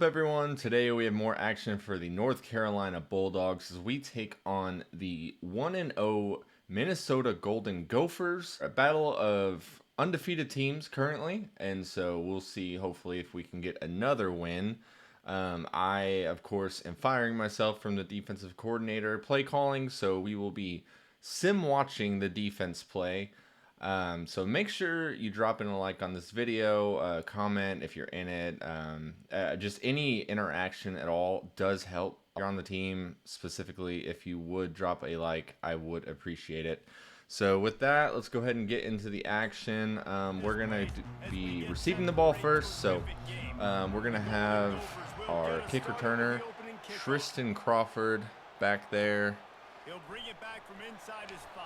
everyone? Today we have more action for the North Carolina Bulldogs as we take on the 1-0 Minnesota Golden Gophers. A battle of undefeated teams currently, and so we'll see hopefully if we can get another win. I, of course, am firing myself from the defensive coordinator play calling, so we will be sim watching the defense play. So make sure you drop in a like on this video, comment if you're in it. Just any interaction at all does help. If you're on the team specifically, if you would drop a like, I would appreciate it. So with that, let's go ahead and get into the action. We're going to be receiving the ball first. So we're going to have our kick returner, Tristan Crawford, back there. He'll bring it back from inside his 5.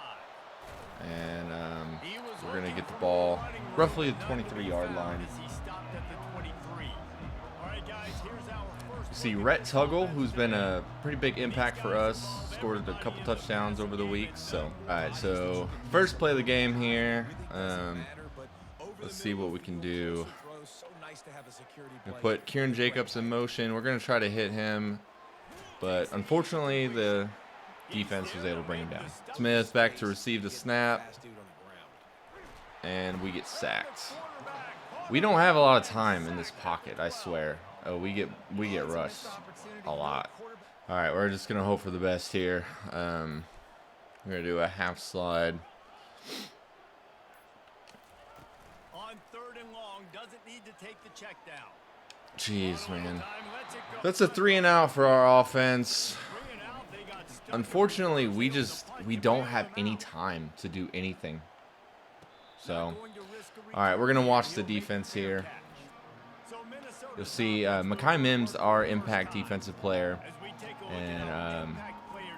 And we're going to get the ball roughly the 23-yard line. You see Rhett Tuggle, who's been a pretty big impact for us, scored a couple touchdowns over the week. So, all right, so first play of the game here. Let's see what we can do. We'll put Kieran Jacobs in motion. We're going to try to hit him, but unfortunately the defense was able to bring him down. Smith back to receive the snap, and we get sacked. We don't have a lot of time in this pocket, I swear. Oh, we get rushed a lot. All right, we're just gonna hope for the best here. We're gonna do a half slide. On 3rd and long, doesn't need to take the check down. Jeez, man. That's a 3-and-out for our offense. Unfortunately, we don't have any time to do anything. So, all right, we're gonna watch the defense here. You'll see Mekhi Mims, our impact defensive player, and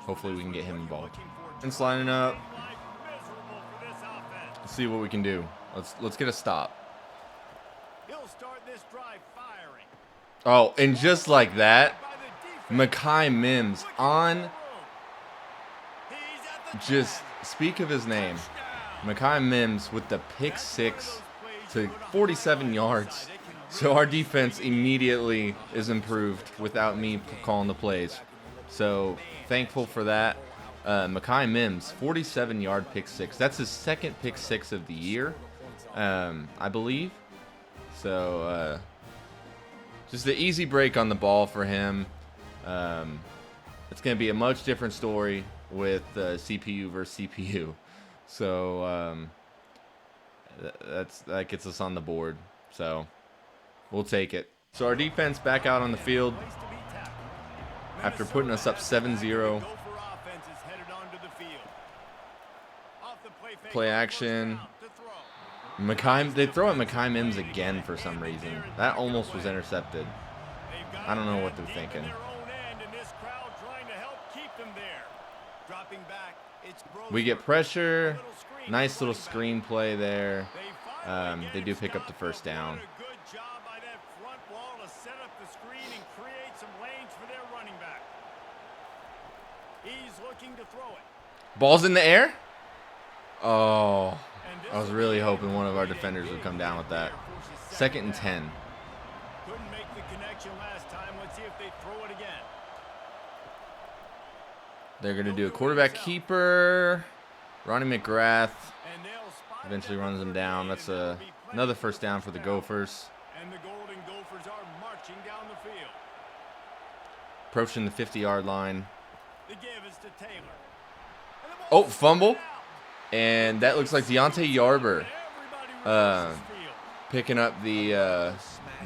hopefully we can get him involved. And lining up. Let's see what we can do. Let's get a stop. Oh, and just like that, Mekhi Mims on. Just speak of his name. Mekhi Mims with the pick 6 to 47 yards. So our defense immediately is improved without me calling the plays. So thankful for that. Mekhi Mims, 47-yard pick 6. That's his second pick 6 of the year, I believe. So just an easy break on the ball for him. It's going to be a much different story with CPU versus CPU. So that gets us on the board. So we'll take it. So our defense back out on the field after putting us up 7-0. Play action. They throw at Mekhi Mims again for some reason. That almost was intercepted. I don't know what they're thinking. We get pressure. Nice little screen play there. They do pick up the first down. Ball's in the air. Oh, I was really hoping one of our defenders would come down with that. 2nd and 10. Couldn't make the connection last time. Let's see if they throw it again. They're going to do a quarterback keeper. Ronnie McGrath eventually runs him down. That's another first down for the Gophers. And the Golden Gophers are marching down the field. Approaching the 50-yard line. The give is to Taylor. Oh, fumble. And that looks like Deontay Yarber picking up the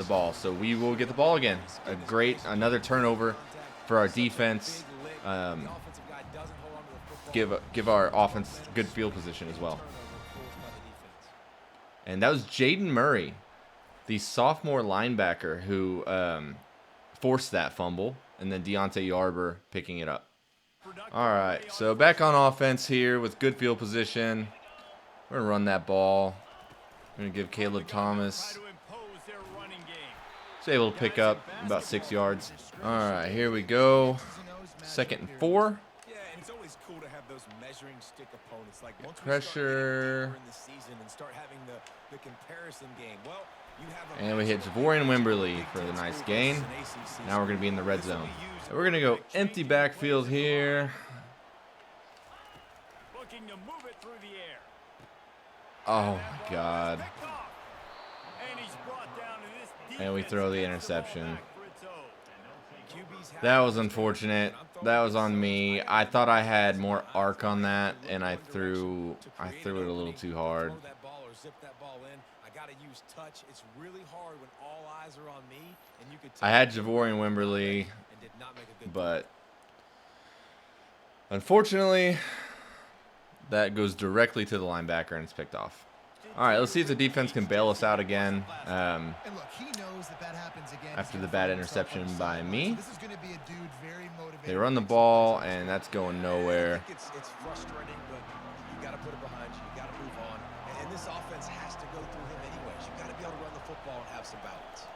ball. So we will get the ball again. Another turnover for our defense. Give our offense good field position as well. And that was Jaden Murray, the sophomore linebacker, who forced that fumble, and then Deontay Yarber picking it up. All right, so back on offense here with good field position. We're going to run that ball. We're going to give Caleb Thomas. He's able to pick up about 6 yards. All right, here we go. 2nd and 4. Pressure. And we hit Javorian Wimberly for the nice gain. Now we're going to be in the red zone. So we're going to go empty backfield here. Oh, my God. And we throw the interception. That was unfortunate. That was on me. I thought I had more arc on that, and I threw it a little too hard. I had Javorian Wimberly, but unfortunately, that goes directly to the linebacker and it's picked off. All right, let's see if the defense can bail us out again. After the bad interception by me. They run the ball, and that's going nowhere. It's frustrating, but you got to put it behind you. You got to move on. And this offense has to go through him anyways. You got to be able to run the football and have some balance.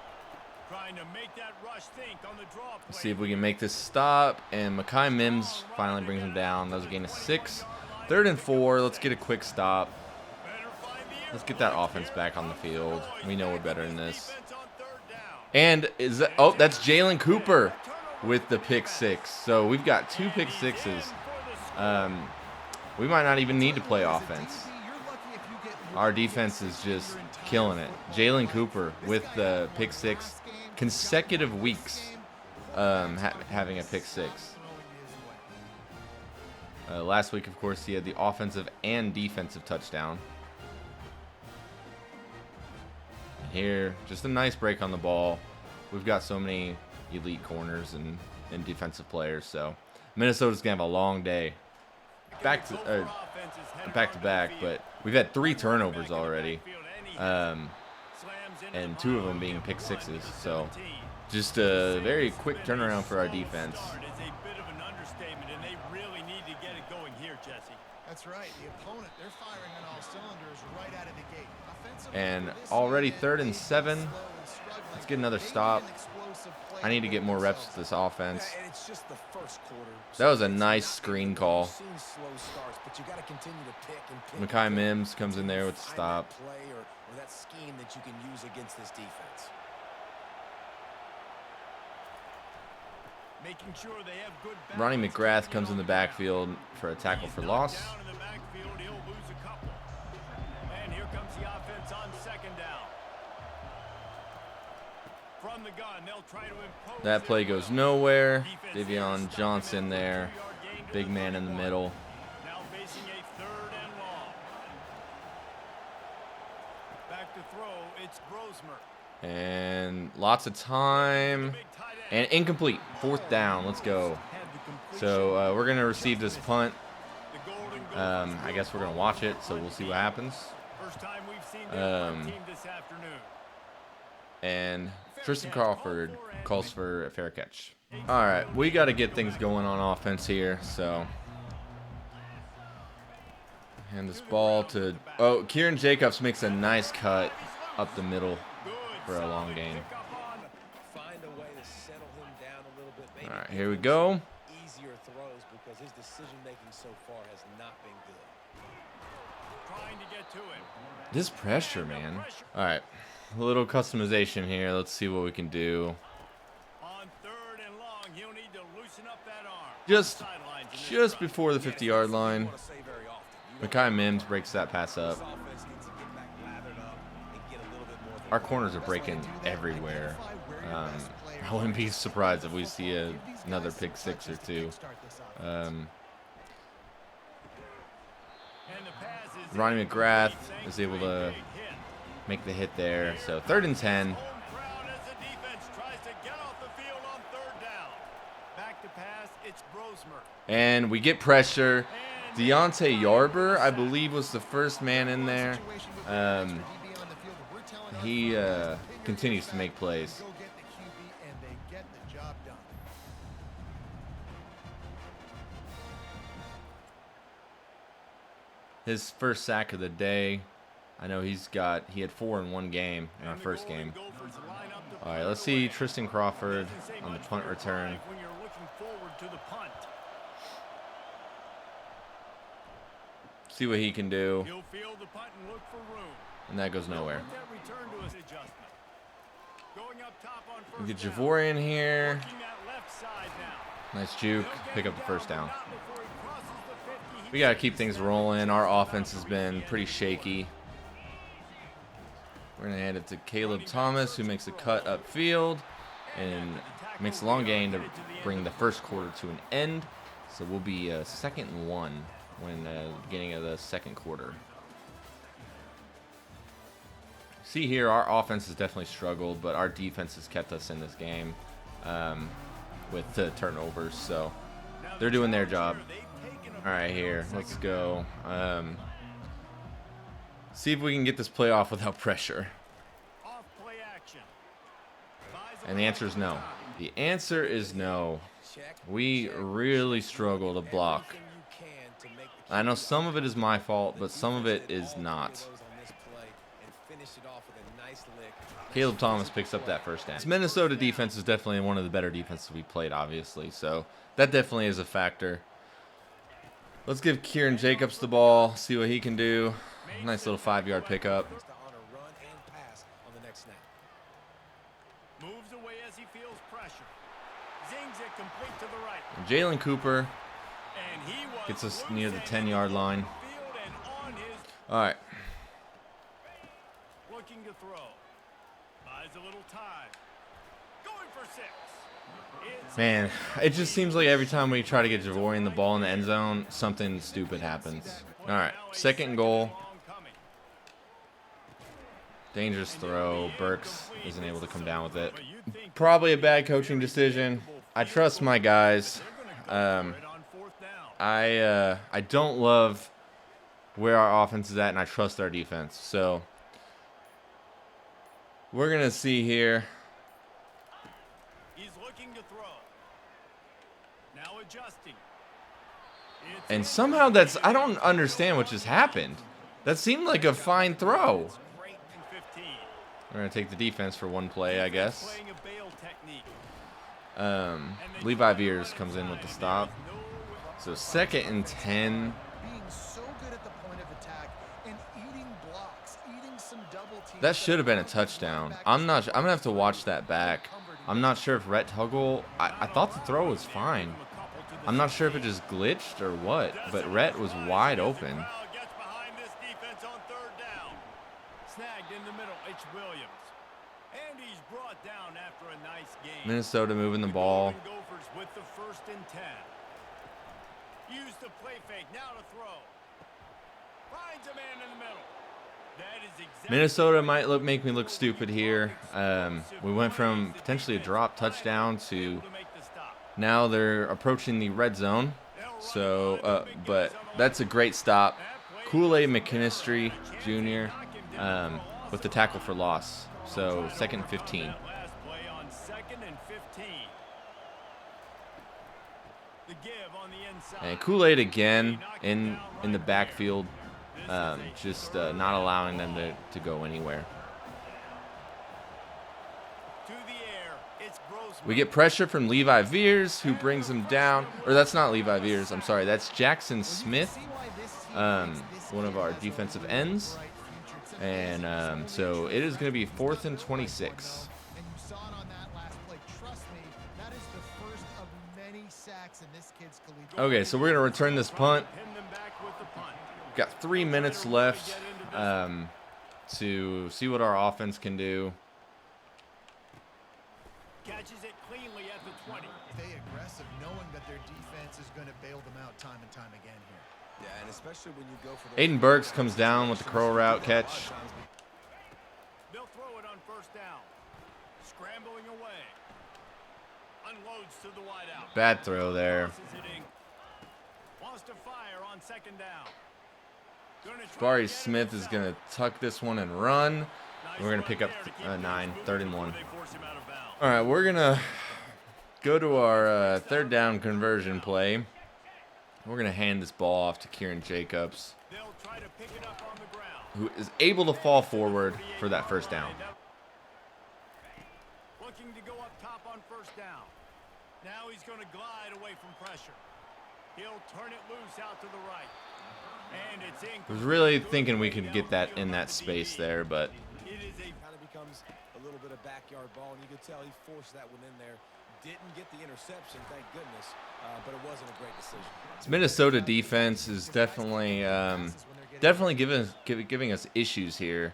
Trying to make that rush think on the draw play. Let's see if we can make this stop. And Mekhi Mims finally brings him down. That was a gain of 6. 3rd and 4. Let's get a quick stop. Let's get that offense back on the field. We know we're better than this. And is that, oh, that's Jalen Cooper with the pick 6. So we've got 2 pick 6s. We might not even need to play offense. Our defense is just killing it. Jalen Cooper with the pick 6. Consecutive weeks having a pick 6. Last week, of course, he had the offensive and defensive touchdown. And here, just a nice break on the ball. We've got so many elite corners and defensive players, so Minnesota's gonna have a long day. Back to back, but we've had 3 turnovers already, and 2 of them being pick 6s. So just a very quick turnaround for our defense. That's right. The opponent, they're firing on all cylinders right out of the gate. And already 3rd and 7. Let's get another stop. I need to get more reps with this offense. That was a nice screen call. Mekhi Mims comes in there with the stop. Ronnie McGrath comes in the backfield for a tackle for loss. And here comes the offense on 2nd down. From the gun, they'll try to impose that play goes nowhere. Davion Johnson there. Big man in the middle. Now facing a 3rd and long. Back to throw, it's Brosmer. And lots of time. And incomplete. 4th down. Let's go. So we're going to receive this punt. I guess we're going to watch it, so we'll see what happens. First time we've seen their team this afternoon. And Tristan Crawford calls for a fair catch. All right, we got to get things going on offense here. So hand this ball to Kieran Jacobs makes a nice cut up the middle for a long gain. All right, here we go. Easier throws because his decision making so far has not been good. Trying to get to it. This pressure, man. All right, a little customization here. Let's see what we can do. On 3rd and long, he'll need to loosen up that arm. Just before the 50-yard line, Mekhi Mims breaks that pass up. Our corners are breaking everywhere. I wouldn't be surprised if we see another pick 6 or 2. Ronnie McGrath is able to make the hit there. So 3rd and 10. And we get pressure. Deontay Yarber, I believe, was the first man in there. He continues to make plays. His first sack of the day. I know he had 4 in one game, in our first game. All right, let's see Tristan Crawford on the punt return. See what he can do. And that goes nowhere. Going up top on We first get down. Javor in here. Working that left side now. Nice juke. Pick up the first down. Not before he crosses the 50. We got to keep things rolling. Our offense has been pretty shaky. We're going to hand it to Caleb Thomas, who makes a cut upfield and makes a long gain to bring the first quarter to an end. So we'll be 2nd and 1 when beginning of the second quarter. See here, our offense has definitely struggled, but our defense has kept us in this game with the turnovers. So they're doing their job. All right, here, let's go. See if we can get this play off without pressure. Off play action. And the answer is no. The answer is no. We really struggle to block. I know some of it is my fault, but some of it is not. Caleb Thomas picks up that first down. This Minnesota defense is definitely one of the better defenses we played, obviously. So that definitely is a factor. Let's give Kieran Jacobs the ball, see what he can do. Nice little 5-yard pickup. Moves away as he feels pressure. Zings it complete to the right. Jalen Cooper And he was gets us loose near the and 10-yard line. field and on his All right. looking to throw. Buys a little time. Going for 6. It's Man, it just seems like every time we try to get Javorian the ball in the end zone, something stupid happens. All right, 2nd and goal. long coming. Dangerous throw. Burks isn't able to come down with it. Probably a bad coaching decision. I trust my guys. Right on 4th down. I don't love where our offense is at, and I trust our defense. So we're gonna see here. He's looking to throw. Now adjusting. It's And somehow I don't understand what just happened. That seemed like a fine throw. great in 15. We're gonna take the defense for one play, I guess. Playing a bail technique. Levi Veers comes in with the stop. So 2nd and 10. Being so good at the point of attack and eating blocks, eating some double teams. That should have been a touchdown. I'm gonna have to watch that back. I'm not sure if Rhett Tuggle. I thought the throw was fine. I'm not sure if it just glitched or what, but Rhett was wide open. Crowd gets behind this defense on 3rd down. Snagged in the middle, H. Williams. And he's brought down after a nice game. Minnesota moving the ball. Golden Gophers with the 1st and 10. Use the play fake, now to throw. Finds a man in the middle. That is exactly Minnesota might make me look stupid here. We went from potentially a drop touchdown to able to make the stop. now they're approaching the red zone. So, but that's a great stop. Kool-Aid McKinstry Jr. With the tackle for loss. So 2nd and 15. That last play on 2nd and 15. The give on the inside. And Kool-Aid again in the backfield, just not allowing them to go anywhere. To the air, it's Grossman. We get pressure from Levi Veers, who brings him down. Or that's not Levi Veers, I'm sorry. That's Jackson Smith, one of our defensive ends. And so it is going to be 4th and 26. And you saw it on that last play. Trust me, that is the first of many sacks in this kid's collegiate. Okay, so we're going to return this punt. Pin them back with the punt. Got 3 minutes left to see what our offense can do. Catches it cleanly at the 20. Stay aggressive, knowing that their defense is going to bail them out time and time again here. Yeah, and especially when you go for Aiden Burks comes down with the curl route catch. They'll throw it on 1st down. Scrambling away. Unloads to the wideout. Bad throw there. Tosses it in. Wants to fire on 2nd down. Gonna try Jabari again Smith is inside. going to tuck this one and run. Nice We're going to run pick up there to keep 9, things 3rd and moving 1. before they force him out of bounds. All right, we're going to go to our 3rd down conversion play. We're going to hand this ball off to Kieran Jacobs, They'll try to pick it up on the ground. who is able to fall forward for that 1st down. Looking to go up top on 1st down. Now he's going to glide away from pressure. He'll turn it loose out to the right. And it's in. I was really thinking we could get that in that space there, but It is a becomes a little bit of backyard ball, and you could tell he forced that one in there. Didn't get the interception, thank goodness, but it wasn't a great decision. This Minnesota defense is definitely giving us issues here.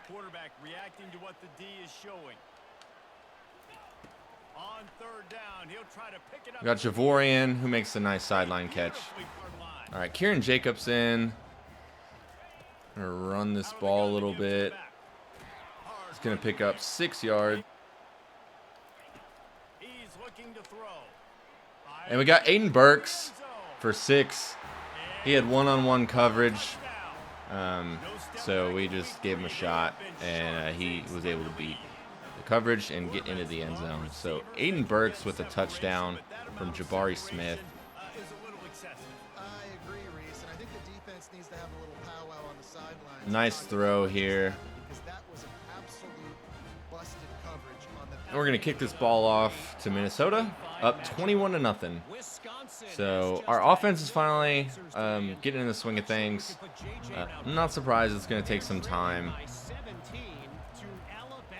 Quarterback reacting to what the D is showing. On third down, he'll try to pick it up. We got Javorian, who makes a nice sideline catch. All right, Kieran Jacobson. Gonna run this ball a little bit. He's gonna pick up 6 yards. He's looking to throw. And we got Aiden Burks for 6. He had one-on-one coverage. So we just gave him a shot, and he was able to beat the coverage and get into the end zone. So Aiden Burks with a touchdown from Jabari Smith. Is a little excessive. I agree, Reese, and I think the defense needs to have a little powwow on the sidelines. Nice throw here. Because that was an absolute busted coverage on the. And we're going to kick this ball off to Minnesota, up 21-0. So our offense is finally getting in the swing of things. I'm not surprised it's going to take some time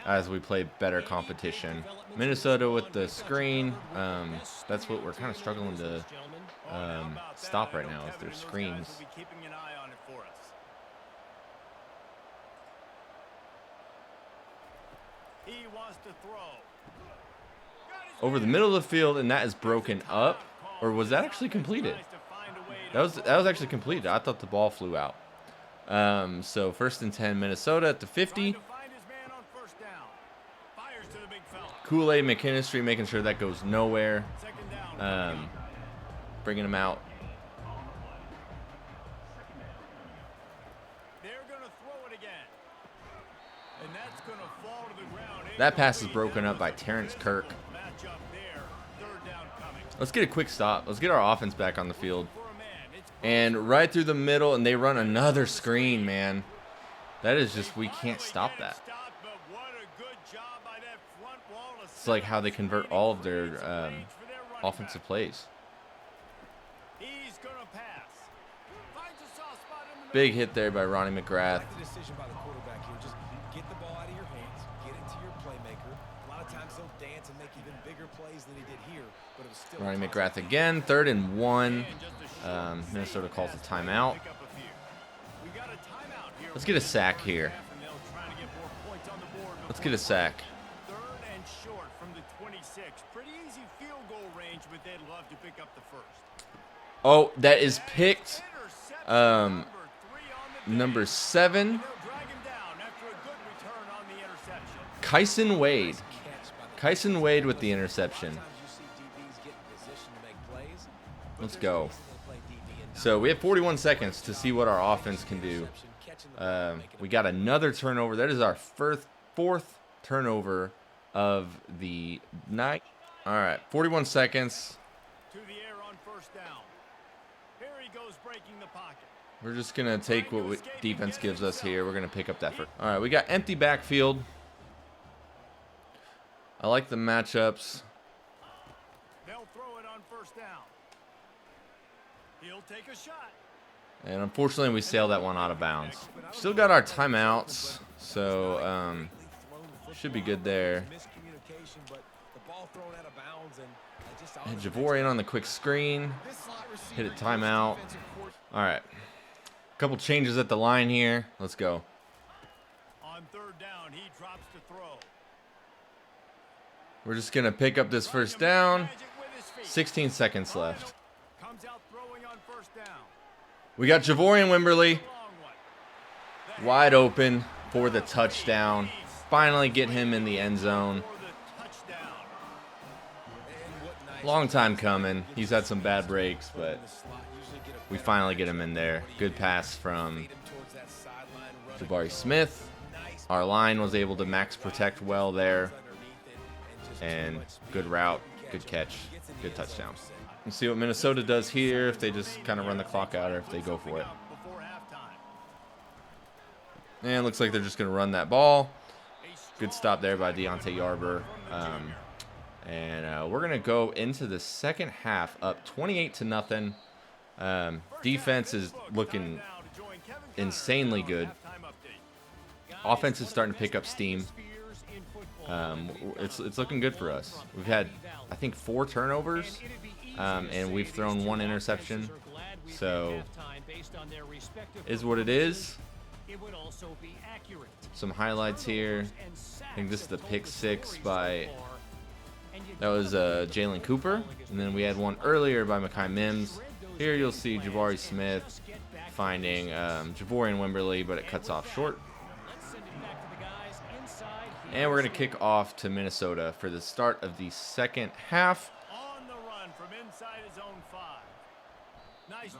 as we play better competition. Minnesota with the screen, that's what we're kind of struggling to stop right now is their screens. We'll be keeping an eye on it for us. He wants to throw. Over the middle of the field, and that is broken up. Or was that actually completed? That was actually completed. I thought the ball flew out. So 1st and 10, Minnesota at the 50. Kool-Aid McKinstry making sure that goes nowhere. Bringing him out. They're gonna throw it again. And that's gonna fall to the ground. That pass is broken up by Terrence Kirk. Matchup there. Third down coming. Let's get a quick stop. Let's get our offense back on the field. And right through the middle, and they run another screen, man. That is just, we can't stop that. It's like how they convert all of their offensive plays. He's gonna pass. Finds a soft spot in the Big hit there by Ronnie McGrath. The decision by the quarterback here, just get the ball out of your hands, get it to your playmaker. A lot of times they'll dance and make even bigger plays than he did here, but it was still Ronnie McGrath again, 3rd and 1. Minnesota calls a timeout. Let's get a sack here. Let's get a sack. Third and short from the 26. Pretty easy field goal range, but they'd love to pick up the first. Oh, that is picked. Number 7. Kyson Wade. Kyson Wade with the interception. Let's go. So we have 41 seconds to see what our offense can do. We got another turnover. That is our 4th turnover of the night. All right, 41 seconds. To the air on first down. Here he goes breaking the pocket. We're just going to take what defense gives us here. We're going to pick up that first. All right, we got empty backfield. I like the matchups. They'll throw it on first down. He'll take a shot. And unfortunately, we sailed that one out of bounds. Still got our timeouts, so should be good there. And Javorian on the quick screen. Hit a timeout. All right. A couple changes at the line here. Let's go. On third down, he drops to throw. We're just going to pick up this first down. 16 seconds left. Comes out throwing on first down. We got Javorian Wimberly wide open for the touchdown. Finally get him in the end zone. Long time coming. He's had some bad breaks, but we finally get him in there. Good pass from Jabari Smith. Our line was able to max protect well there. And good route, good catch, good touchdown. Let's see what Minnesota does here, if they just kind of run the clock out or if they go for it. And it looks like they're just going to run that ball. Good stop there by Deontay Yarber. And we're going to go into the second half up 28-0. Defense is looking insanely good. Offense is starting to pick up steam. It's looking good for us. We've had, I think, 4 turnovers, and we've thrown 1 interception. So, is what it is. Some highlights here. I think this is the pick 6 by, that was Jalen Cooper. And then we had one earlier by Mekhi Mims. Here you'll see Jabari Smith finding Javorian Wimberly, but it cuts off short. And we're going to kick off to Minnesota for the start of the second half.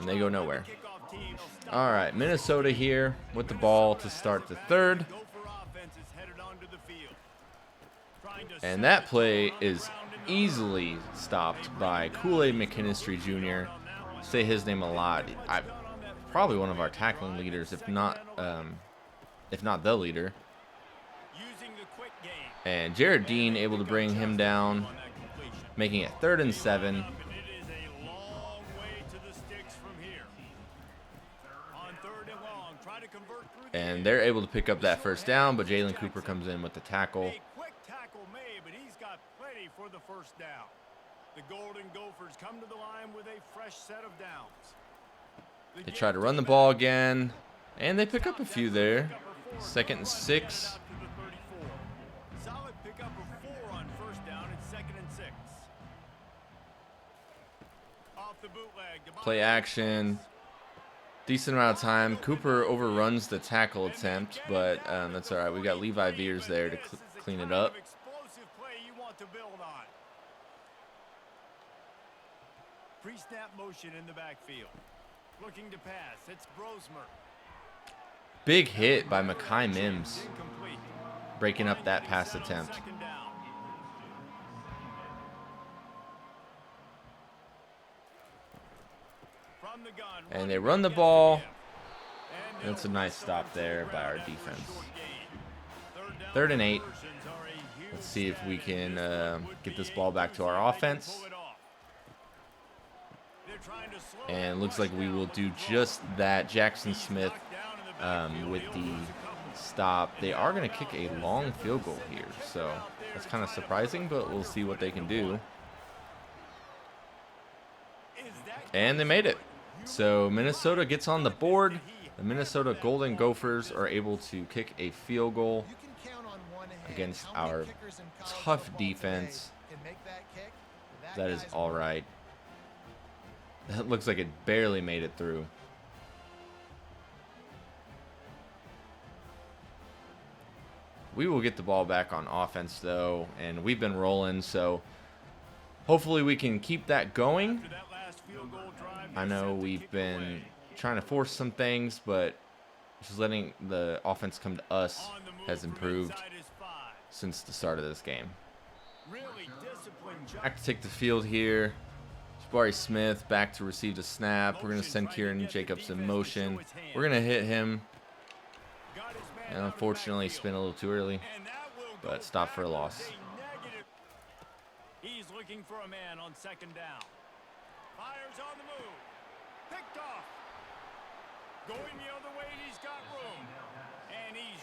And they go nowhere. All right, Minnesota here with the ball to start the third. And that play is easily stopped by Kool-Aid McKinstry Jr. Say his name a lot. Probably one of our tackling leaders, if not the leader. And Jared Dean able to bring him down, making it 3rd and 7. And they're able to pick up that first down, but Jalen Cooper comes in with the tackle. For the first down. The Golden Gophers come to the line with a fresh set of downs. They try to run the ball again, and they pick up a few there. 2nd and 6. Solid pickup of 4 on first down and 2nd and 6. Off the bootleg. Play action. Decent amount of time. Cooper overruns the tackle attempt, but that's all right. We got Levi Veers there to clean it up. To build on. Pre-snap motion in the backfield. Looking to pass. It's Brosmer. Big hit by Mekhi Mims, breaking up that pass attempt. And they run the ball. That's a nice stop there by our defense. 3rd and 8. Let's see if we can get this ball back to our offense. And it looks like we will do just that. Jackson Smith with the stop. They are going to kick a long field goal here, so that's kind of surprising, but we'll see what they can do. And they made it. So Minnesota gets on the board. The Minnesota Golden Gophers are able to kick a field goal against our tough defense. That is all right. That looks like it barely made it through. We will get the ball back on offense, though, and we've been rolling, so hopefully we can keep that going. I know we've been trying to force some things, but just letting the offense come to us has improved since the start of this game. Back to take the field here. Jabari Smith back to receive the snap. We're going to send Kieran Jacobs in motion. We're going to hit him. And unfortunately, spin a little too early. But stop for a loss. He's looking for a man on 2nd down. Fires on the move. Picked off. Going the other way, he's got room. And he's...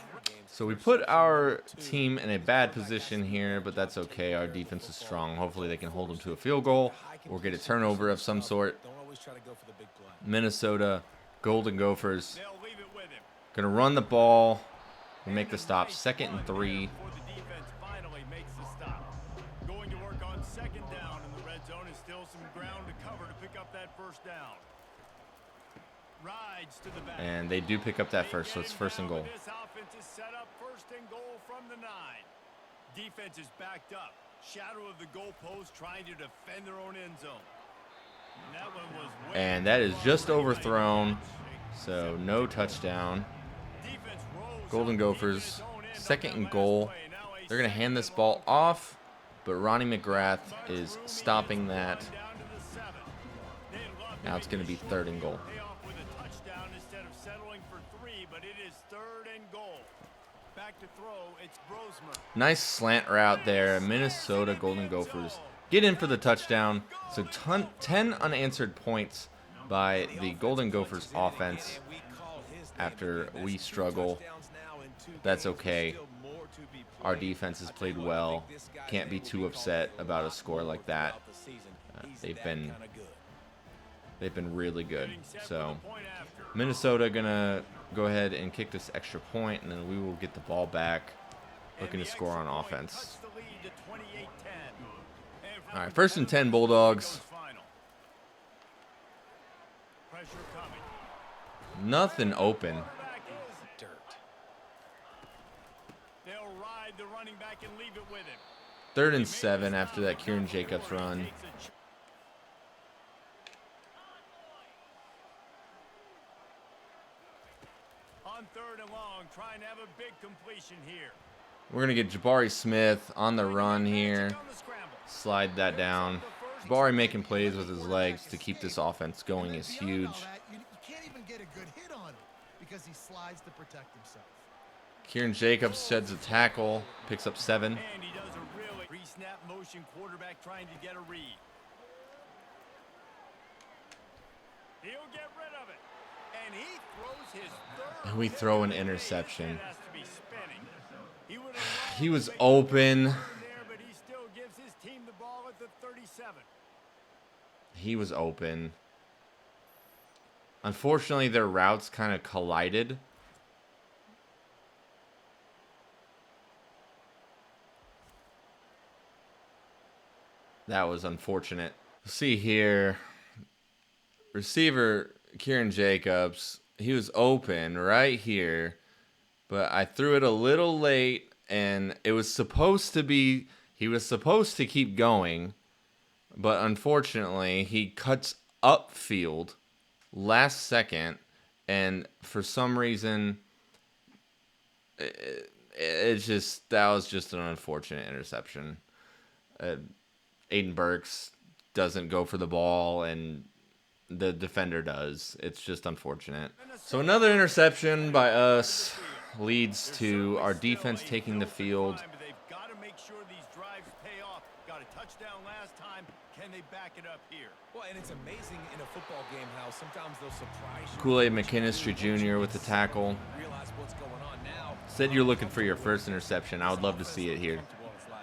So we put our team in a bad position here, but that's okay. Our defense is strong. Hopefully they can hold them to a field goal or get a turnover of some sort. Minnesota Golden Gophers going to run the ball and make the stop. 2nd and 3. Going to work on 2nd down in the red zone. Is still some ground to cover to pick up that first down. Rides to the back. And they do pick up that first, so it's 1st and goal. This offense is set up 1st and goal from the 9. Defense is backed up. Shadow of the goalpost trying to defend their own end zone. And that is just overthrown, so no touchdown. Golden Gophers, 2nd and goal. They're going to hand this ball off, but Ronnie McGrath is stopping that. Now it's going to be 3rd and goal. Nice slant route there. Minnesota Golden Gophers get in for the touchdown. So 10 unanswered points by the Golden Gophers offense after we struggle. That's okay. Our defense has played well. Can't be too upset about a score like that. They've been really good. So Minnesota gonna go ahead and kick this extra point, and then we will get the ball back, looking to score on offense. All right, 1st and 10 Bulldogs. Nothing open. They'll ride the running back and leave it with him. 3rd and 7 after that Kieran Jacobs run. On 3rd and long, trying to have a big completion here. We're going to get Jabari Smith on the run here. Slide that down. Jabari making plays with his legs to keep this offense going is huge. You can't even get a good hit on him because he slides to protect himself. Kieran Jacobs sheds a tackle, picks up 7. And he does a really pre-snap motion quarterback trying to get a read. He'll get rid of it. And he throws his 3rd. And we throw an interception. Has to be spinning. He was open. There, but he still gives his team the ball at the 37. He was open. Unfortunately, their routes kind of collided. That was unfortunate. See here. Receiver Kieran Jacobs. He was open right here. But I threw it a little late. And it was supposed to be... He was supposed to keep going. But unfortunately, he cuts upfield last second. And for some reason... That was just an unfortunate interception. Aiden Burks doesn't go for the ball, and the defender does. It's just unfortunate. So another interception by us leads to our defense taking the field. They've got to make sure these drives pay off. Got a touchdown last time. Can they back it up here? Well, and it's amazing in a football game how sometimes they'll surprise you. Kool-Aid McKinstry Jr. with the tackle. Realize what's going on now. Said you're looking for your first interception. I would love to see it here.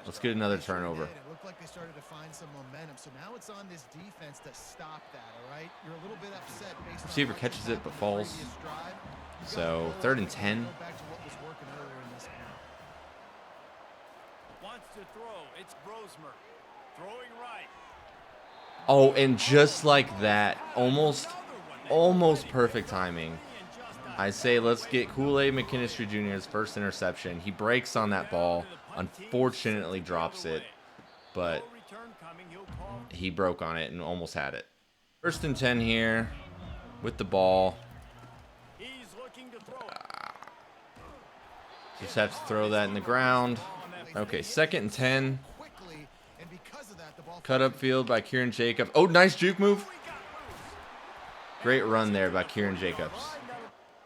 Let's get another turnover. It looked like they started to find some momentum. So now it's on this defense to stop that, all right? You're a little bit upset based on Receiver what catches you it but had falls. in the previous drive. You So gotta 3rd and go 10. back to what was working earlier in this game. Wants to throw. It's Brosmer. Throwing right. Oh, and just like that, almost perfect timing. I say let's get Kool-Aid McKinstry Jr.'s first interception. He breaks on that ball, unfortunately drops it, but he broke on it and almost had it. 1st and 10 here with the ball. He's looking to throw. Just have to throw that in the ground. Okay, 2nd and 10. Quickly, and because of that, the ball Cut upfield by Kieran Jacobs. Oh, nice juke move. Great run there by Kieran Jacobs.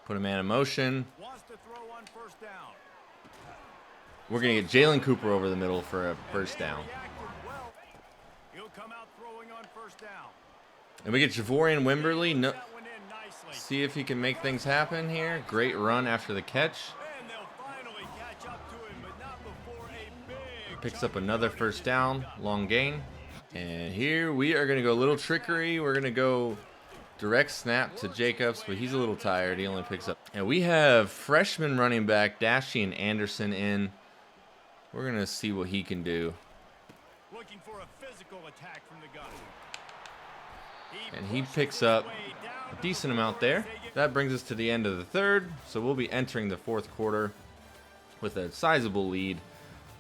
Put a man in motion. Wants to throw on 1st down. We're going to get Jalen Cooper over the middle for a 1st down. Well, he'll come out throwing on 1st down. And we get Javorian Wimberly. No, That one in nicely. see if he can make things happen here. Great run after the catch. And they'll finally catch up to him, but not before a big Picks up another 1st down. Long gain. And here we are going to go a little trickery. We're going to go direct snap to Jacobs, but he's a little tired. He only picks up. And we have freshman running back Dashian Anderson in. We're going to see what he can do. looking for a physical attack from the gun. And he picks up a decent amount there. That brings us to the end of the 3rd. So we'll be entering the 4th quarter with a sizable lead.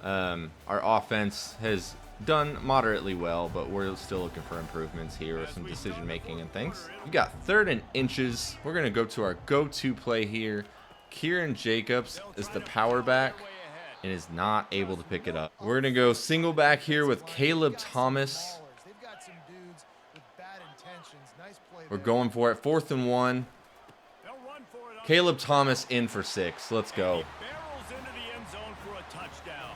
Our offense has done moderately well, but we're still looking for improvements here with some decision making and things. We got 3rd and inches. We're going to go to our go-to play here. Kieran Jacobs is the power back and is not able to pick it up. We're going to go single back here with Caleb Thomas. They've got some dudes with bad intentions. Nice play We're there. going for it. 4th and 1. They'll run for it on Caleb Thomas in for 6. Let's go. barrels into the end zone for a touchdown.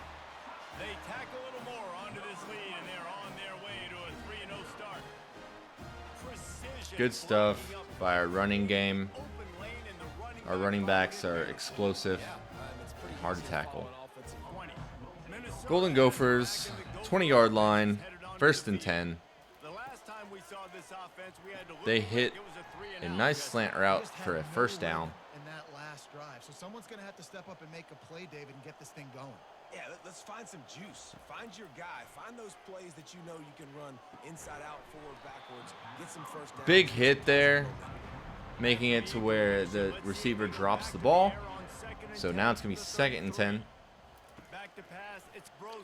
They tack a little more onto this lead, and they're on their way to a 3-0 start. Good stuff by our running game. Our running backs are explosive, hard to tackle. Golden Gophers, 20-yard line, 1st and 10. They hit a nice slant route for a 1st down. In that last drive, so someone's going to have to step up and make a play, David, and get this thing going. Yeah, let's find some juice. Find your guy. Find those plays that you know you can run inside out, forward, backwards. Get some 1st down. Big hit there, making it to where the receiver drops the ball. So now it's going to be 2nd and 10.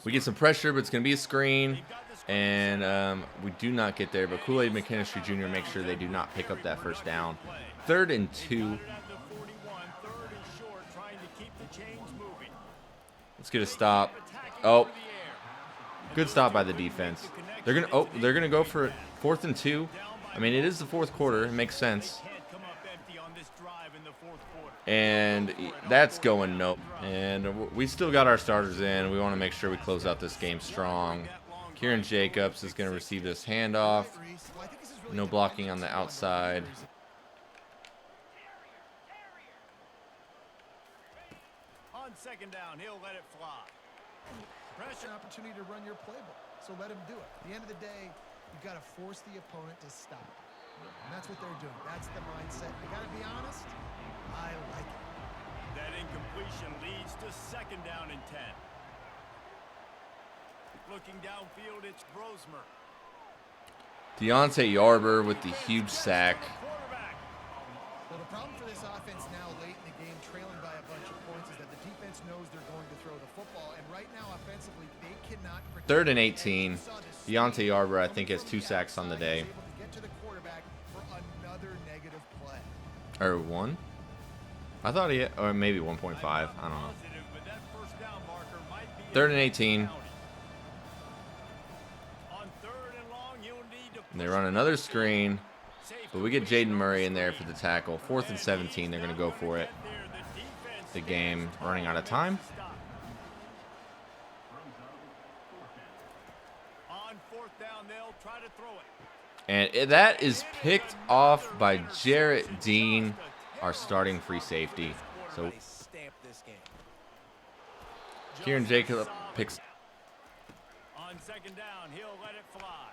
We get some pressure, but it's going to be a screen. And we do not get there, but Kool-Aid McKinstry Jr. makes sure they do not pick up that 1st down. 3rd and 2. Let's get a stop. Oh, good stop by the defense. They're gonna go for 4th and 2. I mean, it is the 4th quarter. It makes sense. And that's going nope. And we still got our starters in. We want to make sure we close out this game strong. Kieran Jacobs is going to receive this handoff. No blocking on the outside. On 2nd down, he'll let it fly. Pressure opportunity to run your playbook, so let him do it. At the end of the day, you've got to force the opponent to stop. And that's what they're doing. That's the mindset. I got to be honest, I like it. That incompletion leads to 2nd down and 10. Looking downfield, it's Brosmer. Deontay Yarber with the huge sack. Well, the problem for this offense now late in the game, trailing by a bunch of points, is that the defense knows they're going to throw the football. And right now, offensively, they cannot protect. 3rd and 18. Deontay Yarber, I think, has 2 sacks on the day. Get to the quarterback for another negative play. Or 1? I thought he had, or maybe 1.5. I don't know. 3rd and 18. And they run another screen, but we get Jaden Murray in there for the tackle. 4th and 17, they're going to go for it. The game running out of time. On 4th down, they'll try to throw it. And that is picked off by Jarrett Dean, our starting free safety. So Kieran Jacob picks. On 2nd down, he'll let it fly.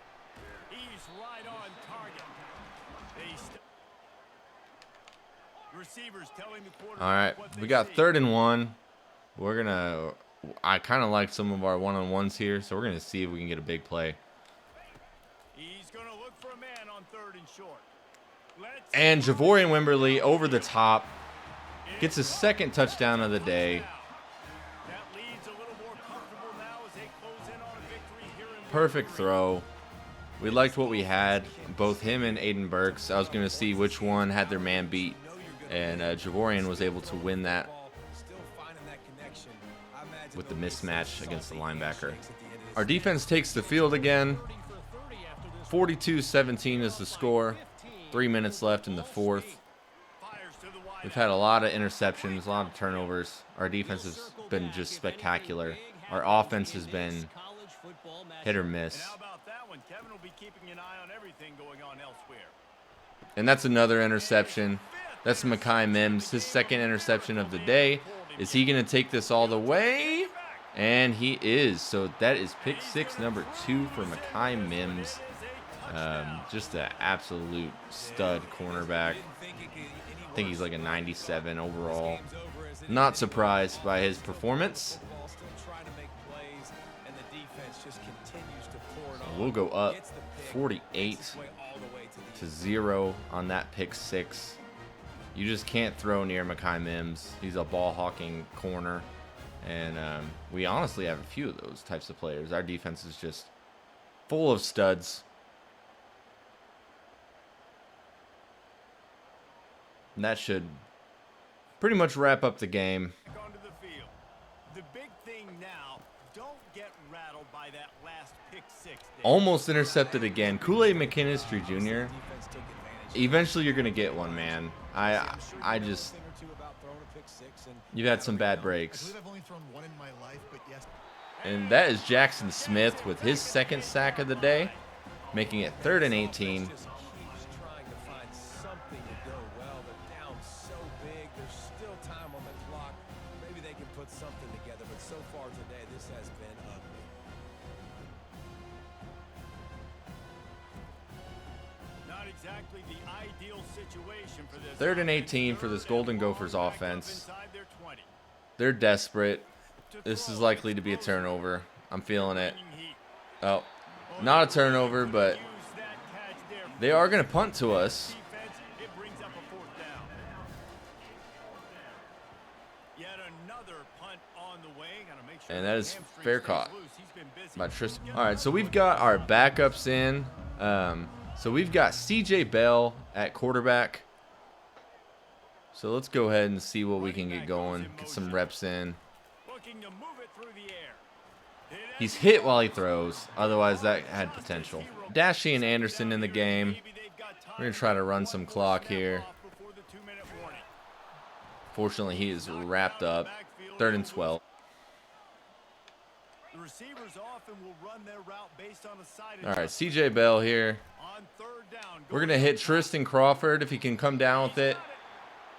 He's right on target. Receivers telling the quarterback. All right, we got 3rd and 1. I kind of like some of our one-on-ones here, so we're gonna see if we can get a big play. He's gonna look for a man on 3rd and short. And Javorian Wimberly over the top gets his 2nd touchdown of the day. Perfect throw. We liked what we had, both him and Aiden Burks. I was going to see which one had their man beat, and Javorian was able to win that with the mismatch against the linebacker. Our defense takes the field again. 42-17 is the score. 3 minutes left in the 4th. We've had a lot of interceptions, a lot of turnovers. Our defense has been just spectacular. Our offense has been hit or miss. And that's another interception. That's Mekhi Mims, his 2nd interception of the day. Is he going to take this all the way? And he is. So that is pick 6, number 2 for Mekhi Mims. Just an absolute stud cornerback. I think he's like a 97 overall. Not surprised by his performance. We'll go up 48-0 on that pick 6. You just can't throw near Mekhi Mims. He's a ball-hawking corner. And we honestly have a few of those types of players. Our defense is just full of studs. And that should pretty much wrap up the game. The big thing now, don't get rattled by that last pick 6. Almost intercepted again. Kool-Aid McKinstry Jr. Eventually you're going to get one, man. I just... You've had some bad breaks. And that is Jackson Smith with his 2nd sack of the day, making it 3rd and 18. far today, this has been ugly. Not exactly the ideal situation for this. 3rd and offense. 18 for this Golden Gophers Ball back up offense. inside their 20. They're desperate. This is likely to be a turnover. I'm feeling it. Oh, not a turnover, but they are going to punt to us. It brings up a 4th down. Yet another punt on the way. Gotta make sure And that is hamstring fair stays caught loose. He's been busy. by Tristan. All right, so we've got our backups in. So we've got CJ Bell at quarterback. So let's go ahead and see what we can get going. Get some reps in. Looking to move it through the air. He's hit while he throws. Otherwise, that had potential. Dashy and Anderson in the game. We're going to try to run some clock here. Fortunately, he is wrapped up. 3rd and 12. The receivers often will run their route based on a side. All right, CJ Bell here. On 3rd down. We're going to hit Tristan Crawford if he can come down with it.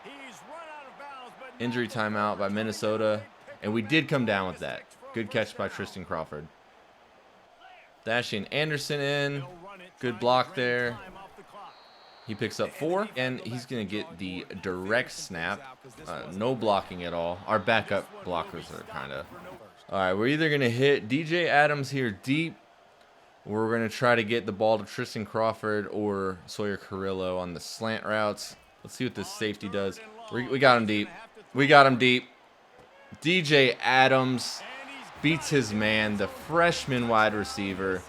He's run out of bounds, but Injury timeout by Minnesota. And we did come down with that. Good catch by Tristan Crawford. Dashy and Anderson in. Good block there. He picks up 4, and he's going to get the direct snap. No blocking at all. Our backup blockers are kind of... All right, we're either going to hit DJ Adams here deep, or we're going to try to get the ball to Tristan Crawford or Sawyer Carrillo on the slant routes. Let's see what this safety does. We got him deep. We got him deep. DJ Adams beats his man, the freshman wide receiver.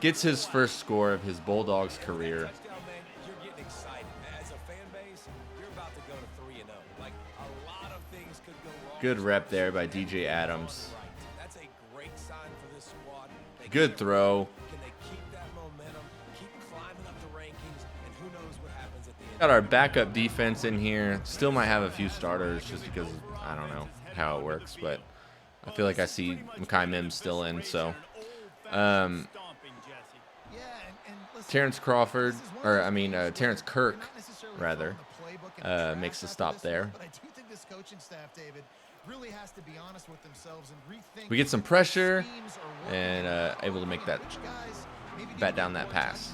Gets his first score of his Bulldogs career. You're getting excited. As a fan base, you're about to go to 3-0. Like, a lot of things could go wrong. Good rep there by DJ Adams. That's a great sign for this squad. Good throw. Can they keep that momentum, keep climbing up the rankings, and who knows what happens at the end? Got our backup defense in here. Still might have a few starters just because I don't know how it works, but I feel like I see Mekhi Mims still in. So, Terrence Crawford, or I mean Terrence Kirk, rather, makes the stop there. We get some pressure and able to make that bat down that pass.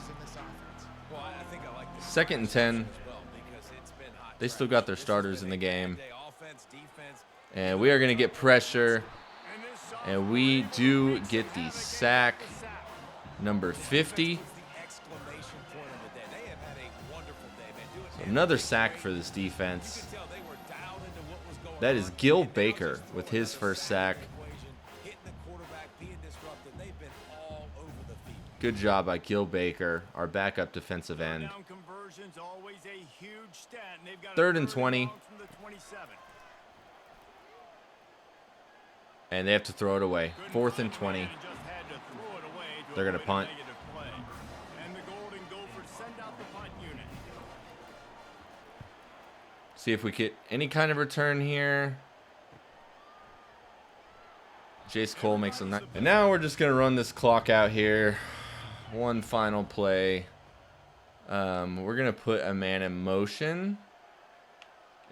2nd and 10. They still got their starters in the game. And we are going to get pressure. And we do get the sack, number 50. So another sack for this defense. That is Gil Baker with his first sack. Good job by Gil Baker, our backup defensive end. 3rd and 20. And they have to throw it away. 4th and 20. They're going to punt. See if we get any kind of return here. Jace Cole makes a nice. And now we're just going to run this clock out here. One final play. We're going to put a man in motion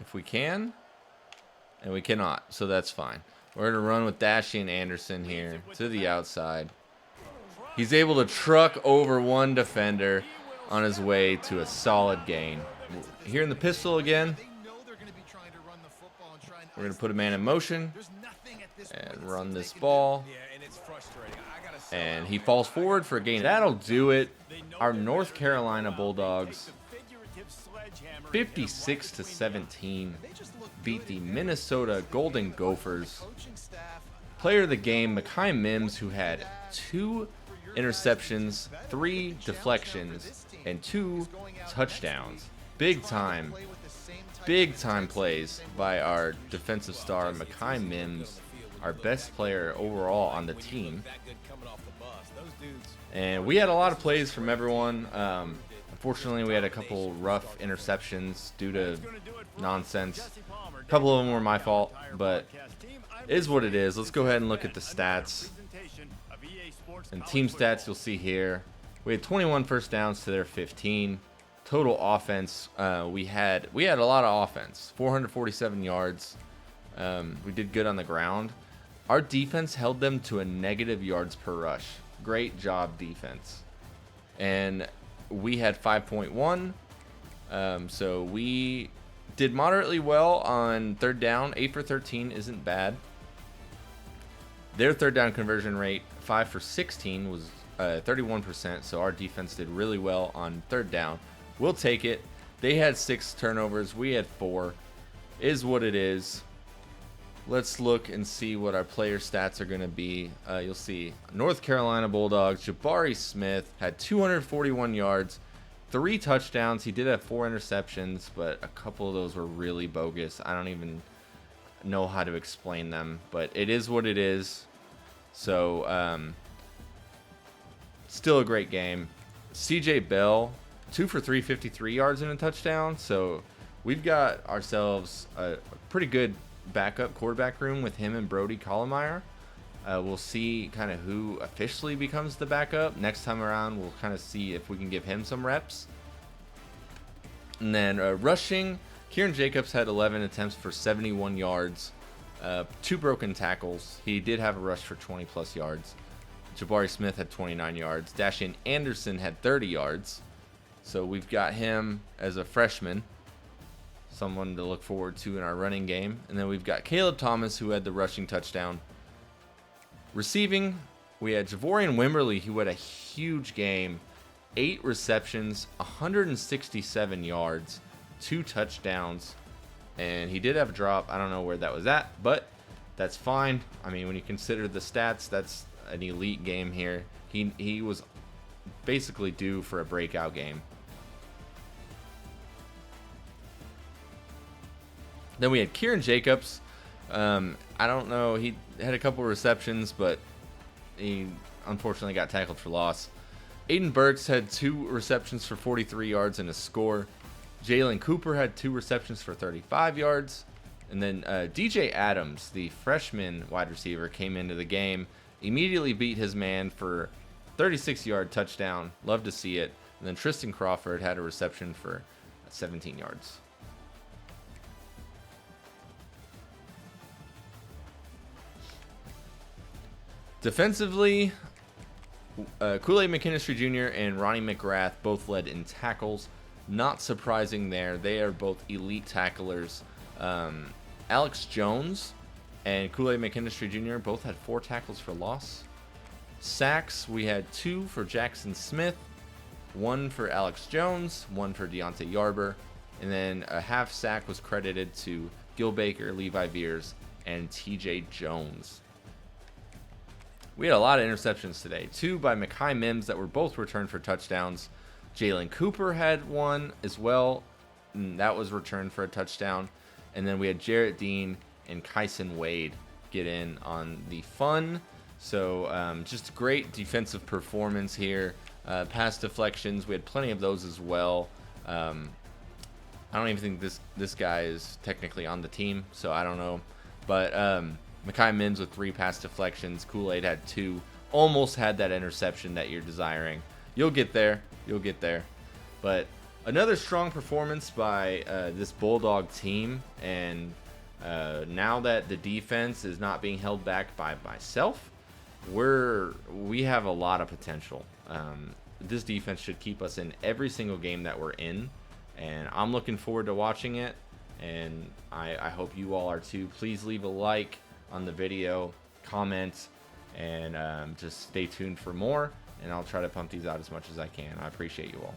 if we can. And we cannot, so that's fine. We're going to run with Dashy and Anderson here to the outside. He's able to truck over one defender on his way to a solid gain. Here in the pistol again. We're going to put a man in motion and run this ball. And he falls forward for a gain. That'll do it. Our North Carolina Bulldogs, 56-17, beat the Minnesota Golden Gophers. Player of the game, Mekhi Mims, who had 2 interceptions, 3 deflections, and 2 touchdowns. Big time plays by our defensive star, Mekhi Mims, our best player overall on the team. And we had a lot of plays from everyone. Unfortunately, we had a couple rough interceptions due to nonsense. A couple of them were my fault, but it is what it is. Let's go ahead and look at the stats. And team stats you'll see here. We had 21 first downs to their 15. Total offense, we had a lot of offense. 447 yards. We did good on the ground. Our defense held them to a negative yards per rush. Great job, defense. And we had 5.1. So we did moderately well on third down. 8 for 13 isn't bad. Their third down conversion rate, 5 for 16, was 31%. So our defense did really well on third down. We'll take it. They had 6 turnovers. We had 4. Is what it is. Let's look and see what our player stats are going to be. You'll see North Carolina Bulldogs. Jabari Smith had 241 yards, 3 touchdowns. He did have 4 interceptions, but a couple of those were really bogus. I don't even know how to explain them, but it is what it is. So still a great game. CJ Bell, 2 for 3, 53 yards and a touchdown. So we've got ourselves a pretty good backup quarterback room with him and Brody Collimeyer. We'll see kind of who officially becomes the backup. Next time around, we'll kind of see if we can give him some reps. And then rushing, Kieran Jacobs had 11 attempts for 71 yards, 2 broken tackles. He did have a rush for 20 plus yards. Jabari Smith had 29 yards. Dashian Anderson had 30 yards. So we've got him as a freshman, someone to look forward to in our running game. And then we've got Caleb Thomas, who had the rushing touchdown. Receiving, we had Javorian Wimberly, who had a huge game. 8 receptions, 167 yards, 2 touchdowns. And he did have a drop. I don't know where that was at, but that's fine. I mean, when you consider the stats, that's an elite game here. He was basically due for a breakout game. Then we had Kieran Jacobs. I don't know. He had a couple receptions, but he unfortunately got tackled for loss. Aiden Burks had 2 receptions for 43 yards and a score. Jalen Cooper had 2 receptions for 35 yards. And then DJ Adams, the freshman wide receiver, came into the game, immediately beat his man for 36-yard touchdown. Love to see it. And then Tristan Crawford had a reception for 17 yards. Defensively, Kool-Aid McKinstry Jr. and Ronnie McGrath both led in tackles. Not surprising there. They are both elite tacklers. Alex Jones and Kool-Aid McKinstry Jr. both had 4 tackles for loss. Sacks, we had 2 for Jackson Smith, 1 for Alex Jones, 1 for Deontay Yarber, and then a half sack was credited to Gil Baker, Levi Veers, and TJ Jones. We had a lot of interceptions today. 2 by Mekhi Mims that were both returned for touchdowns. Jalen Cooper had 1 as well, and that was returned for a touchdown. And then we had Jarrett Dean and Kyson Wade get in on the fun. So just great defensive performance here. Pass deflections, we had plenty of those as well. I don't even think this guy is technically on the team, so I don't know. But Mekhi Mims with 3 pass deflections. Kool-Aid had 2. Almost had that interception that you're desiring. You'll get there. You'll get there. But another strong performance by this Bulldog team. And now that the defense is not being held back by myself, we have a lot of potential. This defense should keep us in every single game that we're in. And I'm looking forward to watching it. And I hope you all are too. Please leave a like on the video, comment, and just stay tuned for more. And I'll try to pump these out as much as I can. I appreciate you all.